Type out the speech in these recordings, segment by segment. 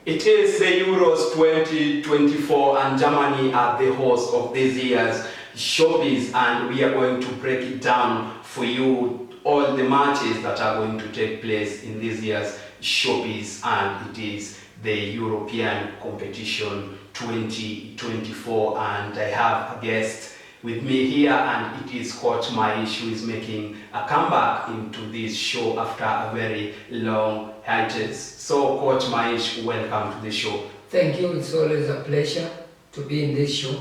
It is the Euros 2024 and Germany are the host of this year's showbiz, and we are going to break it down for you, all the matches that are going to take place in this year's showbiz, and it is the European competition 2024, and I have a guest with me here, and it is Coach Maish, who is making a comeback into this show after a very long hiatus. So Coach Maish, welcome to the show. Thank you. It's always a pleasure to be in this show.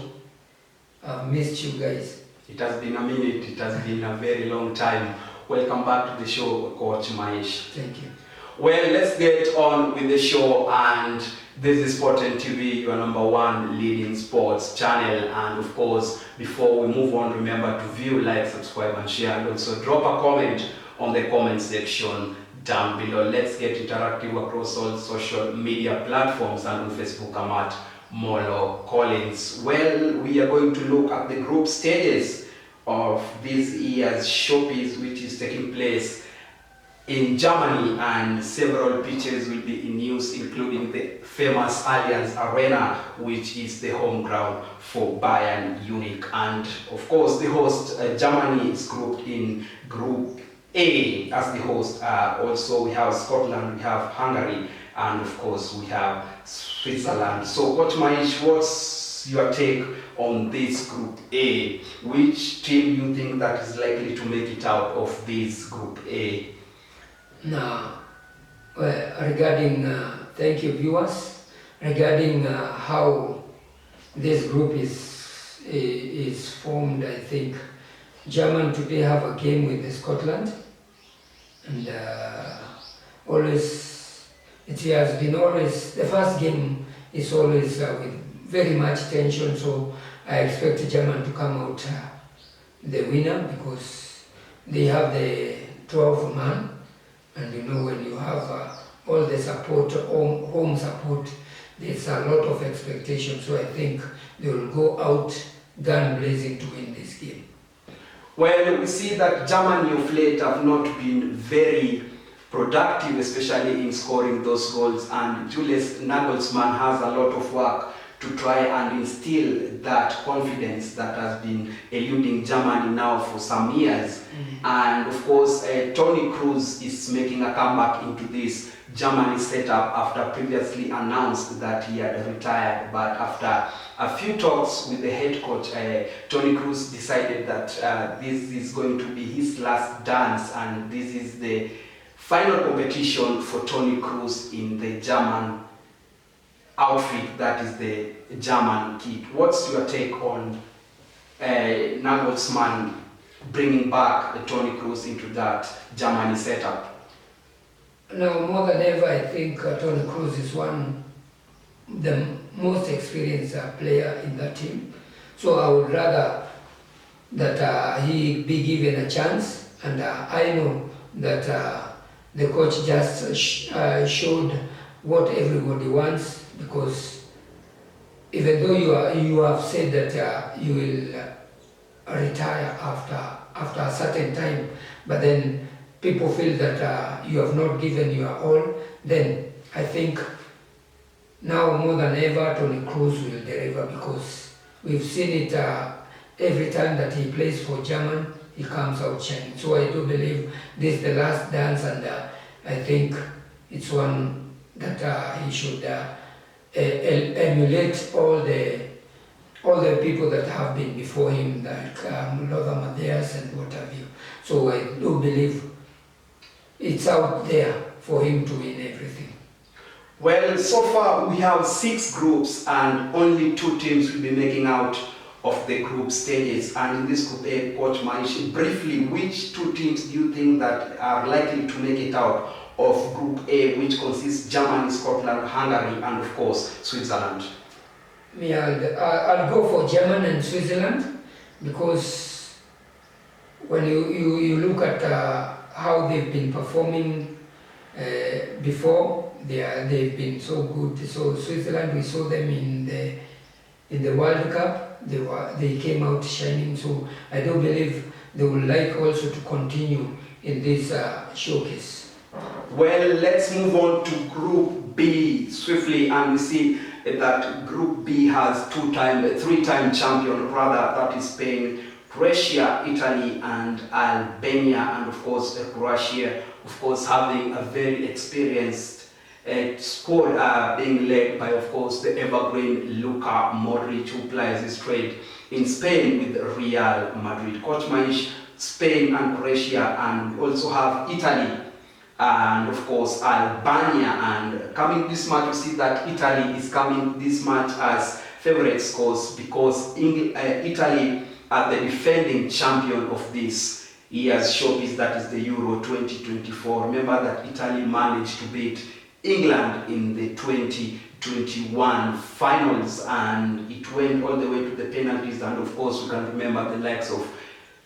I've missed you guys. It has been a minute, it has been a very long time. Welcome back to the show, Coach Maish. Thank you. Well, let's get on with the show, and this is Sporten TV, your #1 leading sports channel. And of course, before we move on, remember to view, like, subscribe and share, and also drop a comment on the comment section down below. Let's get interactive across all social media platforms, and on Facebook I'm at Molo Collins. Well, we are going to look at the group stages of this year's showbiz, which is taking place in Germany, and several pitches will be in use, including the famous Allianz Arena, which is the home ground for Bayern Munich. And of course, the host Germany is grouped in Group A as the host. Also, we have Scotland, we have Hungary, and of course, we have Switzerland. So, Coach Maish, what's your take on this Group A? Which team you think that is likely to make it out of this Group A? Now, regarding, thank you viewers, regarding how this group is formed, I think Germany today have a game with Scotland, and always, it has been always, the first game is always with very much tension, so I expect Germany to come out the winner, because they have the 12 man. And you know, when you have all the support, home support, there's a lot of expectation. So I think they will go out gun blazing to win this game. Well, we see that Germany of late have not been very productive, especially in scoring those goals. And Julius Nagelsmann has a lot of work to try and instill that confidence that has been eluding Germany now for some years. And of course, Toni Kroos is making a comeback into this Germany setup after previously announced that he had retired. But after a few talks with the head coach, Toni Kroos decided that this is going to be his last dance, and this is the final competition for Toni Kroos in the German outfit, that is the German kit. What's your take on Nagelsmann bringing back Toni Kroos into that Germany setup? Now, more than ever, I think Toni Kroos is the most experienced player in that team. So I would rather that he be given a chance, and I know that the coach just showed what everybody wants, because even though you have said that you will retire after a certain time, but then people feel that you have not given your all, then I think now more than ever Toni Kroos will deliver, because we've seen it every time that he plays for Germany, he comes out shining. So I do believe this is the last dance, and I think it's one that he should emulate all the people that have been before him, like Lothar Matthäus and what have you. So I do believe it's out there for him to win everything. Well, so far we have 6 groups, and only 2 teams will be making out of the group stages. And in this Group A, Coach Maish, briefly, which 2 teams do you think that are likely to make it out of Group A, which consists Germany, Scotland, Hungary, and of course Switzerland? I'll go for Germany and Switzerland, because when you look at how they've been performing before, they've been so good. So Switzerland, we saw them in the World Cup. They came out shining. So I do believe they would like also to continue in this showcase. Well, let's move on to Group B swiftly, and we see that Group B has three-time champion rather, that is Spain, Croatia, Italy, and Albania, and of course Croatia, of course, having a very experienced squad being led by, of course, the evergreen Luka Modric, who plies his trade in Spain with Real Madrid. Coach Manish, Spain and Croatia, and we also have Italy and of course Albania. And coming this match, we see that Italy is coming this match as favorites, because Italy are the defending champion of this year's showpiece, that is the Euro 2024. Remember that Italy managed to beat England in the 2021 finals, and it went all the way to the penalties. And of course, we can remember the likes of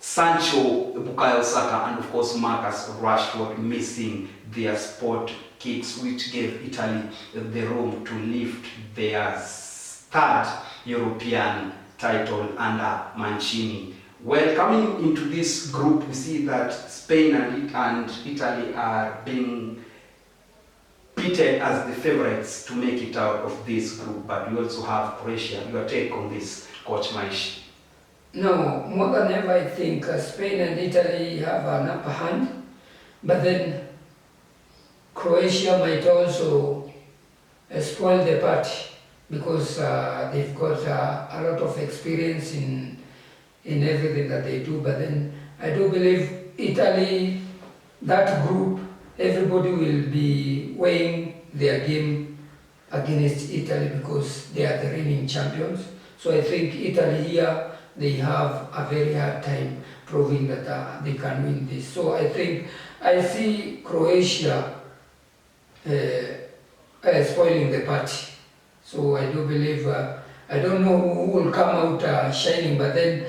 Sancho, Bukayo Saka, and of course Marcus Rashford missing their spot kicks, which gave Italy the room to lift their third European title under Mancini. Well, coming into this group, we see that Spain and Italy are being pitted as the favorites to make it out of this group, but we also have Croatia. Your take on this, Coach Maish? No, more than ever, I think Spain and Italy have an upper hand, but then Croatia might also spoil the party, because they've got a lot of experience in everything that they do. But then I do believe Italy, that group, everybody will be weighing their game against Italy because they are the reigning champions. So I think Italy here, they have a very hard time proving that they can win this. So I think I see Croatia spoiling the party. So I do believe, I don't know who will come out shining, but then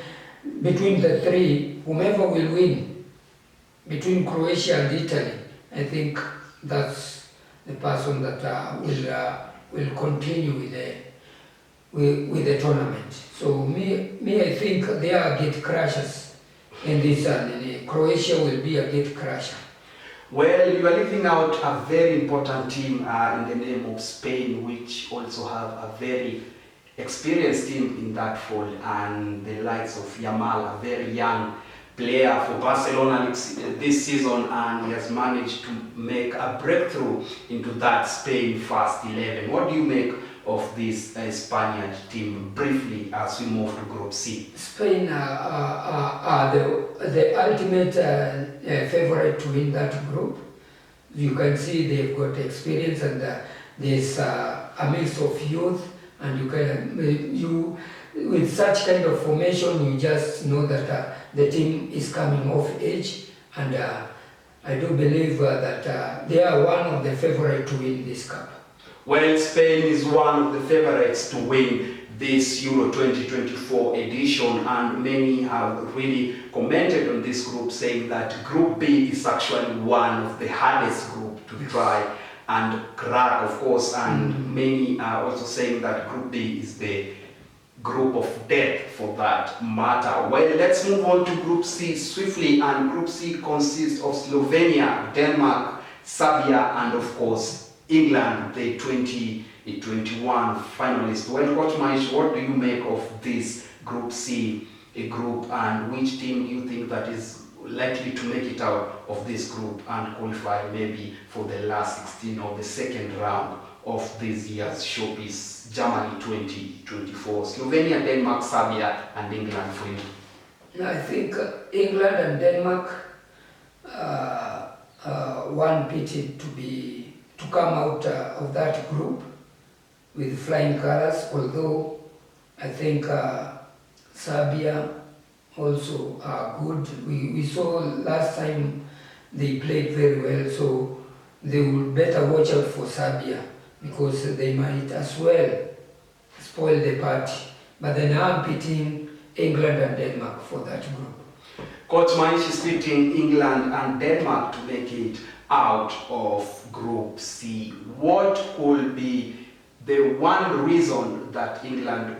between the three, whomever will win, between Croatia and Italy, I think that's the person that will continue with the tournament. So me, I think they are gate crashers in this, and Croatia will be a gate crasher. Well, you are leaving out a very important team in the name of Spain, which also have a very experienced team in that fold, and the likes of Yamal, a very young player for Barcelona this season, and he has managed to make a breakthrough into that Spain first 11. What do you make of this Spaniard team, briefly, as we move to Group C? Spain are the ultimate favorite to win that group. You can see they've got experience, and there's a mix of youth, and with such kind of formation, you just know that the team is coming of age, and I do believe that they are one of the favorites to win this cup. Well, Spain is one of the favorites to win this Euro 2024 edition, and many have really commented on this group, saying that Group B is actually one of the hardest group to try and crack, of course, and many are also saying that Group B is the group of death for that matter. Well, let's move on to Group C swiftly, and Group C consists of Slovenia, Denmark, Serbia, and of course England, the 2021 finalists. Well, Coach Maish, what do you make of this Group C group, and which team do you think that is likely to make it out of this group and qualify maybe for the last 16 or the second round of this year's showpiece, Germany 2024? Slovenia, Denmark, Serbia, and England for you. I think England and Denmark one pitted to come out of that group with flying colors, although I think Serbia also are good. We saw last time they played very well, so they will better watch out for Serbia, because they might as well spoil the party. But then I'm pitting England and Denmark for that group. Coach Manish is pitting England and Denmark to make it out of Group C. What could be the one reason that England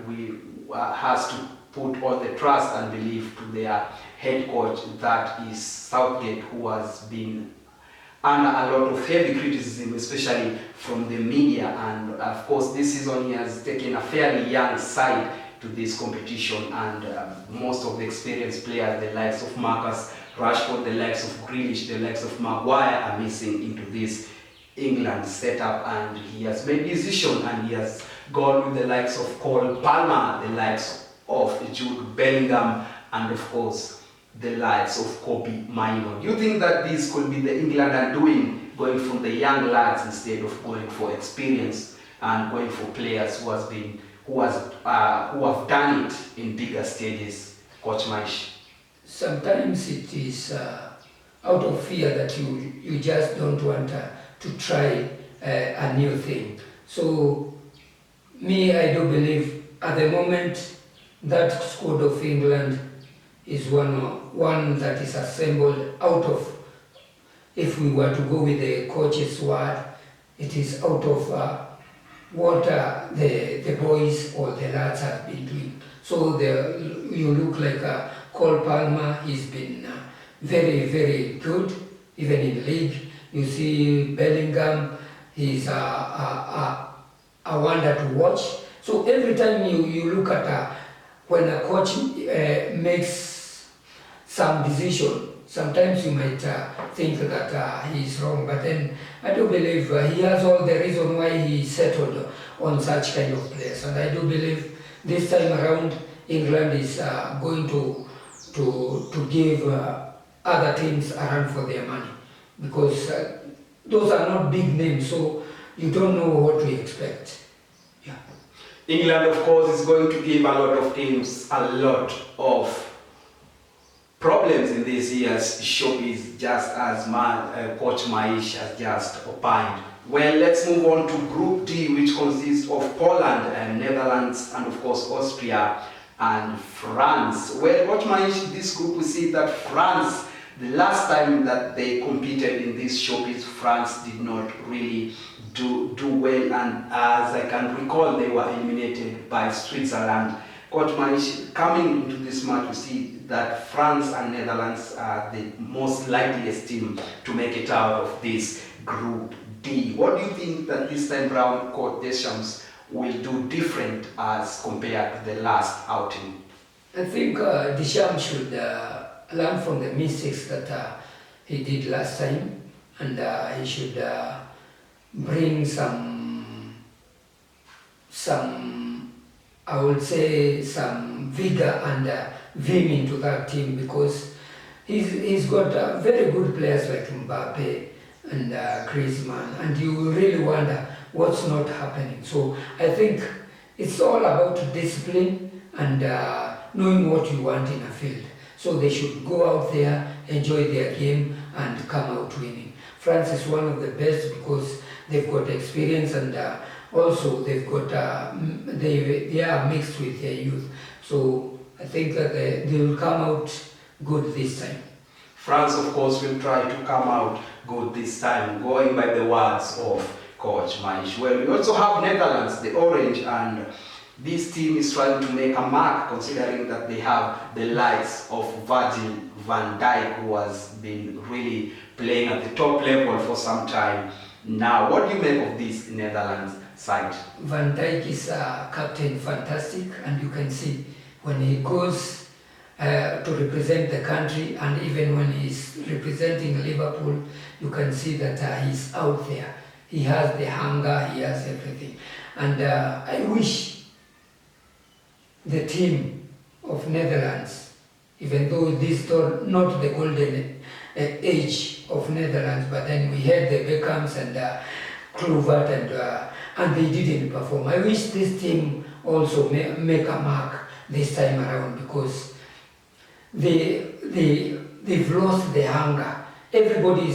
has to put all the trust and belief to their head coach, that is Southgate, who has been under a lot of heavy criticism, especially from the media. And of course, this season he has taken a fairly young side to this competition, and most of the experienced players, the likes of Marcus Rashford, the likes of Grealish, the likes of Maguire, are missing into this England setup, and he has made decision and he has gone with the likes of Cole Palmer, the likes of Jude Bellingham, and of course the likes of Kobbie Mainoo. Do you think that this could be the England undoing, going from the young lads instead of going for experience and going for players who have done it in bigger stages, Coach Maish? Sometimes it is out of fear that you just don't want to try a new thing. So me, I do believe at the moment that squad of England is one that is assembled out of, if we were to go with the coach's word, it is out of what the boys or the lads have been doing. So you look like Cole Palmer, he's been very, very good, even in the league. You see Bellingham, he's a wonder to watch. So every time you look at when a coach makes some decision, sometimes you might think that he's wrong, but then I do believe he has all the reason why he settled on such kind of players. And I do believe this time around England is going to give other teams a run for their money, because those are not big names, so you don't know what to expect. Yeah. England, of course, is going to give a lot of teams a lot of problems in this year's showbiz, just as Coach Maish has just opined. Well, let's move on to Group D, which consists of Poland and Netherlands, and of course Austria and France. Well, Coach Maish, this group, we see that France, the last time that they competed in this showbiz, France did not really do well, and as I can recall, they were eliminated by Switzerland. Coach Maish, coming into this match, we see that France and Netherlands are the most likeliest team to make it out of this Group D. What do you think that this time round Coach Deschamps will do different as compared to the last outing? I think Deschamps should learn from the mistakes that he did last time, and he should bring some, I would say, some vigor and vim into that team, because he's got very good players like Mbappe and Griezmann, and you really wonder what's not happening. So I think it's all about discipline and knowing what you want in a field. So they should go out there, enjoy their game, and come out winning. France is one of the best because they've got experience, and also they've got they are mixed with their youth. So I think that they will come out good this time. France, of course, will try to come out good this time, going by the words of Coach Maish. Well, we also have Netherlands, the orange, and this team is trying to make a mark, considering that they have the likes of Virgil van Dijk, who has been really playing at the top level for some time now. What do you make of this Netherlands side? Van Dijk is captain fantastic, and you can see when he goes to represent the country, and even when he's representing Liverpool, you can see that he's out there. He has the hunger, he has everything. And I wish the team of Netherlands, even though this is not the golden age of Netherlands, but then we had the Beckhams and Kluivert, and they didn't perform. I wish this team also make a mark this time around, because they've lost the hunger. Everybody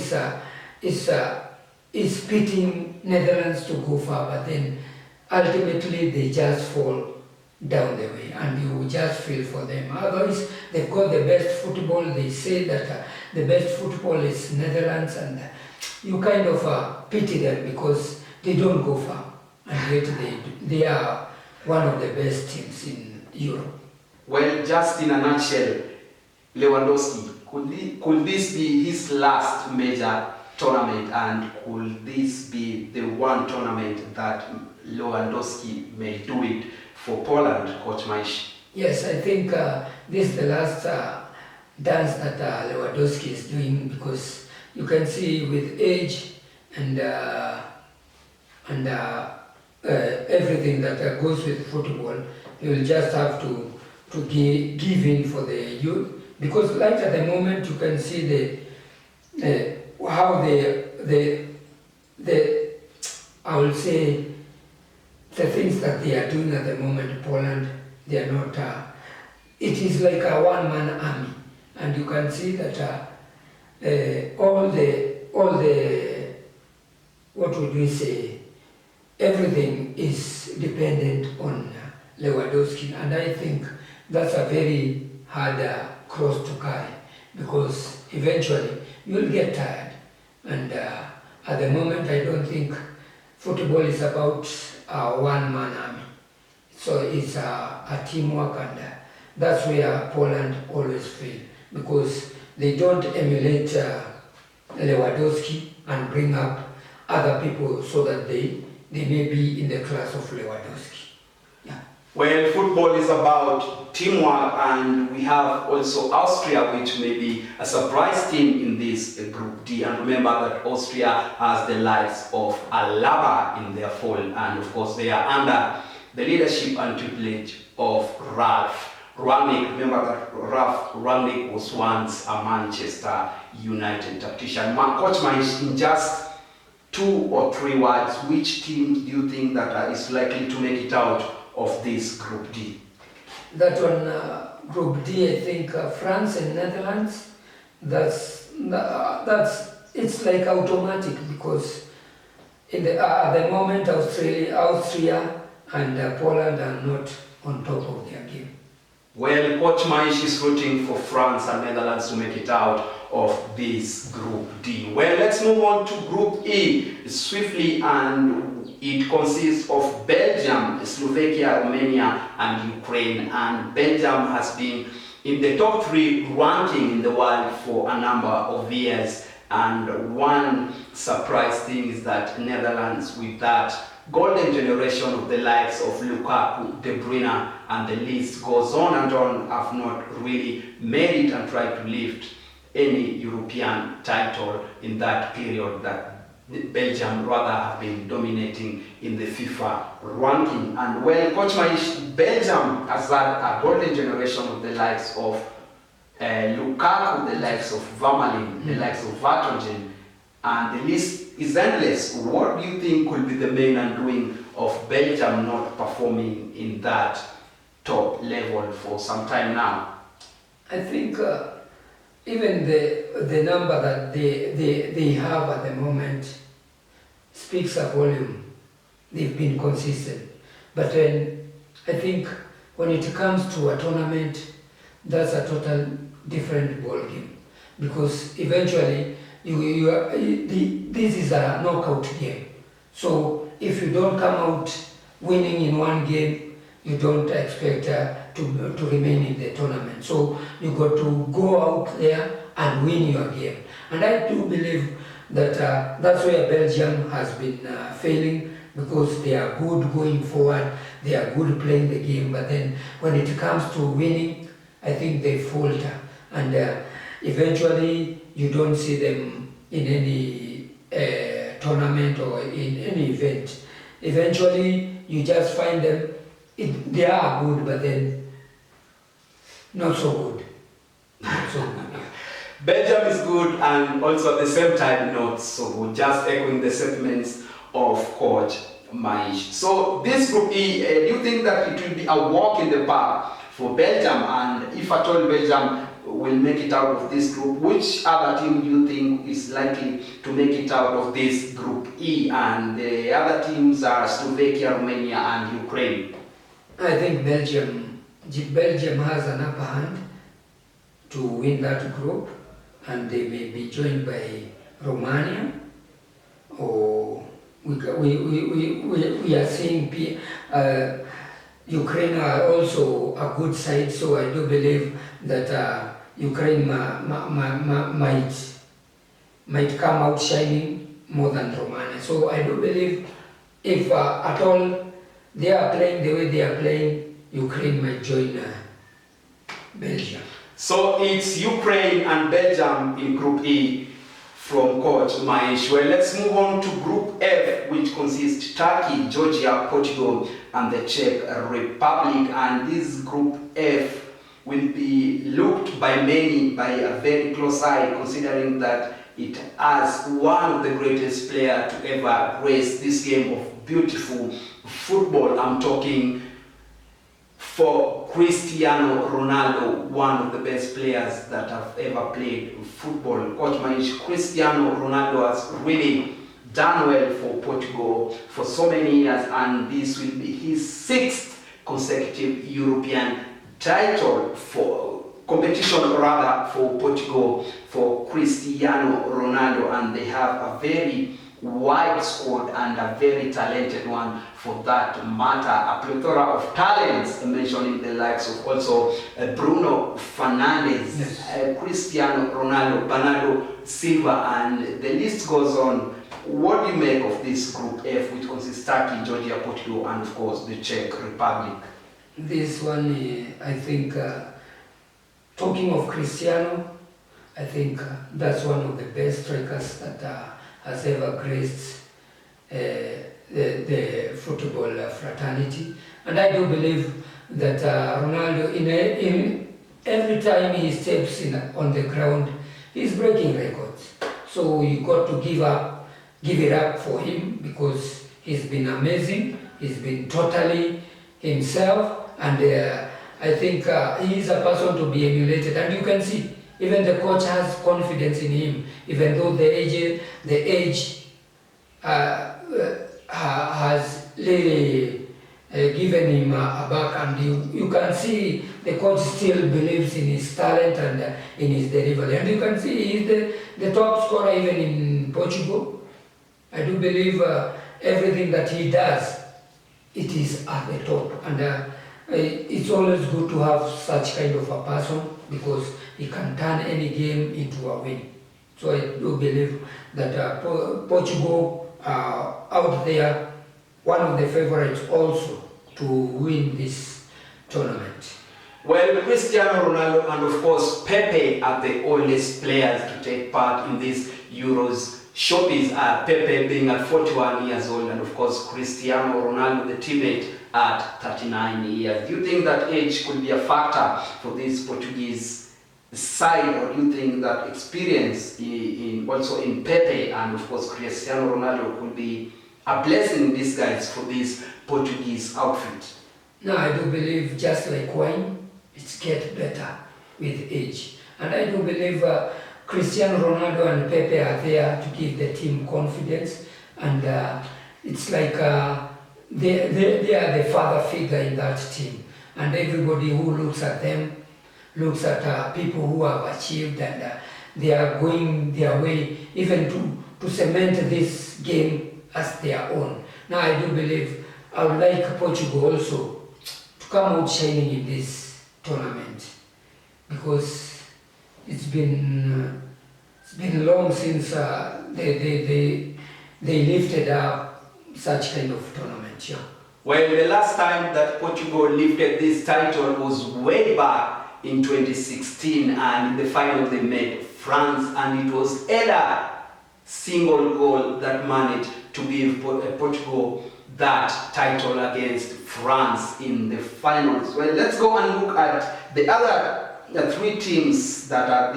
is pitting Netherlands to go far, but then ultimately they just fall down the way, and you just feel for them. Otherwise, they've got the best football. They say that the best football is Netherlands, and you kind of pity them because they don't go far, and yet they are one of the best teams in Europe. Well, just in a nutshell, Lewandowski, could this be his last major tournament, and could this be the one tournament that Lewandowski may do it for Poland, Coach Maishi? Yes, I think this is the last dance that Lewandowski is doing, because you can see with age and everything that goes with football, you will just have to give in for the youth, because right at the moment you can see how the I will say the things that they are doing at the moment. Poland, they are not. It is like a one-man army, and you can see that all the what would we say? Everything is dependent on Lewandowski, and I think that's a very hard cross to carry, because eventually you'll get tired, and at the moment I don't think football is about a one-man army. So it's a teamwork, and that's where Poland always fail, because they don't emulate Lewandowski and bring up other people so that they may be in the class of Lewandowski. Yeah. Well, football is about teamwork, and we have also Austria, which may be a surprise team in this Group D. And remember that Austria has the likes of Alaba in their fold, and of course they are under the leadership and tutelage of Ralf Rangnick. Remember that Ralf Rangnick was once a Manchester United tactician. Coach Maish, in just 2 or 3 words, which team do you think that is likely to make it out of this Group D? That one, Group D, I think France and Netherlands. That's it's like automatic, because at the moment Austria and Poland are not on top of their game. Well, Coach Maish is rooting for France and Netherlands to make it out of this Group D. Well, let's move on to Group E swiftly, and it consists of Belgium, Slovakia, Romania, and Ukraine. And Belgium has been in the top 3 ranking in the world for a number of years. And one surprise thing is that Netherlands, with that golden generation of the likes of Lukaku, De Bruyne, and the list goes on and on, have not really made it and tried to lift any European title in that period that Belgium rather have been dominating in the FIFA ranking. And well, Coach Maish, Belgium has had a golden generation of the likes of Lukaku, the likes of Vermaelen, the likes of Vertonghen, and the list is endless. What do you think could be the main undoing of Belgium not performing in that top level for some time now? I think even the number that they have at the moment speaks a volume. They've been consistent. But then I think when it comes to a tournament, that's a total different ballgame, because eventually this is a knockout game. So if you don't come out winning in one game, you don't expect to remain in the tournament. So you got to go out there and win your game. And I do believe that that's where Belgium has been failing, because they are good going forward, they are good playing the game, but then when it comes to winning, I think they falter. And eventually you don't see them in any tournament or in any event. Eventually you just find them, they are good, but then not so good. Not so good. Belgium is good, and also at the same time not so good. Just echoing the sentiments of Coach Maish. So this Group E, do you think that it will be a walk in the park for Belgium? And if at all Belgium will make it out of this group, which other team do you think is likely to make it out of this Group E? And the other teams are Slovakia, Romania, and Ukraine. I think Belgium has an upper hand to win that group, and they may be joined by Romania, or we are seeing Ukraine are also a good side, so I do believe that Ukraine might might come out shining more than Romania. So I do believe if at all they are playing the way they are playing, Ukraine might join Belgium. So it's Ukraine and Belgium in Group E from Coach Mahesh. Well, let's move on to Group F, which consists Turkey, Georgia, Portugal, and the Czech Republic. And this Group F will be looked by many by a very close eye, considering that it has one of the greatest players to ever grace this game of beautiful football. I'm talking for Cristiano Ronaldo, one of the best players that have ever played football. Coach Mahesh, Cristiano Ronaldo has really done well for Portugal for so many years, and this will be his sixth consecutive European title for competition rather for Portugal, for Cristiano Ronaldo, and they have a very wide squad and a very talented one for that matter. A plethora of talents, mentioning the likes of also Bruno Fernandes, yes, Cristiano Ronaldo, Bernardo Silva, and the list goes on. What do you make of this Group F, which consists Turkey, Georgia, Portugal, and of course the Czech Republic? This one, I think, talking of Cristiano, I think that's one of the best strikers that has ever graced the football fraternity. And I do believe that Ronaldo, in every time he steps on the ground, he's breaking records. So you got to give it up for him, because he's been amazing. He's been totally himself. And I think he is a person to be emulated, and you can see even the coach has confidence in him, even though the age has really given him a back, and you can see the coach still believes in his talent and in his delivery, and you can see he's the top scorer even in Portugal. I do believe everything that he does, it is at the top, and it's always good to have such kind of a person, because he can turn any game into a win. So I do believe that Portugal are out there, one of the favorites also to win this tournament. Well, Cristiano Ronaldo and of course Pepe are the oldest players to take part in this Euros showpiece. Pepe being at 41 years old, and of course Cristiano Ronaldo, the teammate, at 39 years. Do you think that age could be a factor for this Portuguese side, or do you think that experience also in Pepe and of course Cristiano Ronaldo could be a blessing in disguise for this Portuguese outfit? No, I do believe, just like wine, it gets better with age. And I do believe Cristiano Ronaldo and Pepe are there to give the team confidence, and it's like they are the father figure in that team, and everybody who looks at them looks at people who have achieved, and they are going their way even to cement this game as their own. Now I do believe I would like Portugal also to come out shining in this tournament, because it's been long since they lifted up such kind of tournament. Yeah. Well, the last time that Portugal lifted this title was way back in 2016, and in the final they met France, and it was Eder single goal that managed to give Portugal that title against France in the finals. Well, let's go and look at the other three teams that are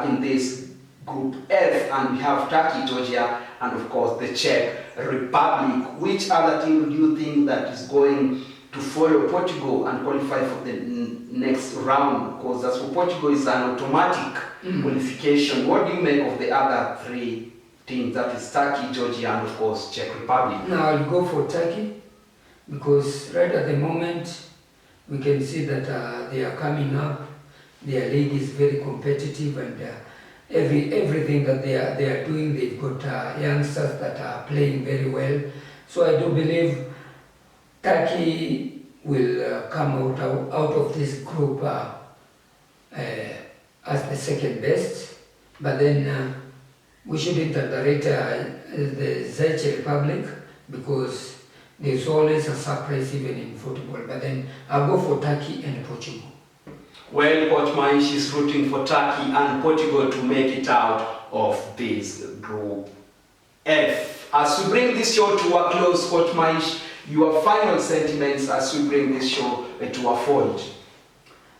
in this Group F, and we have Turkey, Georgia, and of course the Czech Republic. Which other team do you think that is going to follow Portugal and qualify for the next round? Because as for Portugal, it's an automatic qualification. What do you make of the other three teams, that is Turkey, Georgia, and of course Czech Republic? Now I'll go for Turkey, because right at the moment we can see that they are coming up. Their league is very competitive, and everything that they are doing, they've got youngsters that are playing very well. So I do believe Turkey will come out of this group as the second best, but then we shouldn't underrate the Czech Republic, because there's always a surprise even in football. But then I'll go for Turkey and Portugal. Well, Coach Maish is rooting for Turkey and Portugal to make it out of this Group F. As we bring this show to a close, Coach Maish, your final sentiments as we bring this show to a fold.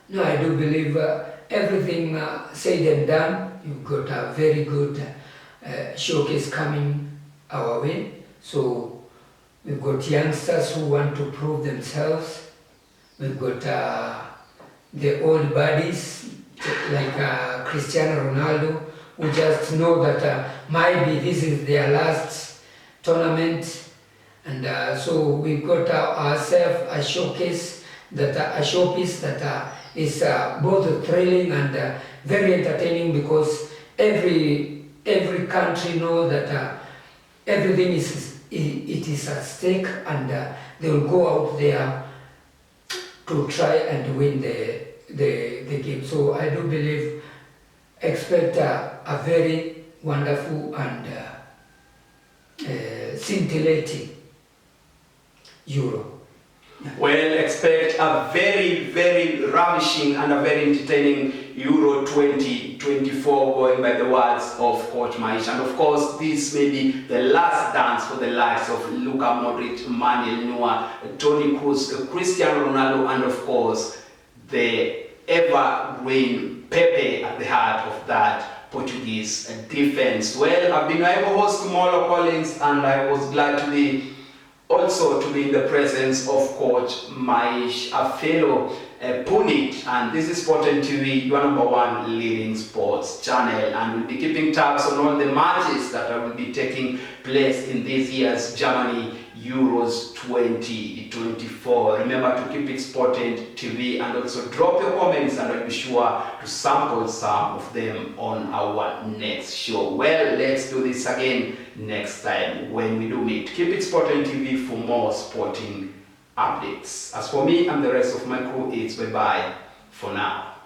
No, I do believe everything said and done. You've got a very good showcase coming our way. So we've got youngsters who want to prove themselves. We've got the old buddies like Cristiano Ronaldo, who just know that maybe this is their last tournament. And so we've got ourselves a showcase, a showpiece that is both thrilling and very entertaining, because every country knows that everything is at stake, and they will go out there to try and win the game. So I do believe, expect a very wonderful and scintillating Euro. Well, expect a very, very ravishing and a very entertaining Euro 2024, going by the words of Coach Maish. And of course, this may be the last dance for the likes of Luka Modric, Manuel Neuer, Toni Kroos, Cristiano Ronaldo, and of course, the evergreen Pepe at the heart of that Portuguese defense. Well, I've been able host Molo Collins, and I was glad to be in the presence of Coach Maish, a fellow Punit, and this is Sporten TV, your #1 leading sports channel, and we'll be keeping tabs on all the matches that will be taking place in this year's Germany Euros 2024. Remember to keep it Sporten TV, and also drop your comments, and I'll be sure to sample some of them on our next show. Well, let's do this again next time when we do meet. Keep it Sporten TV for more sporting updates. As for me and the rest of my crew, it's bye-bye for now.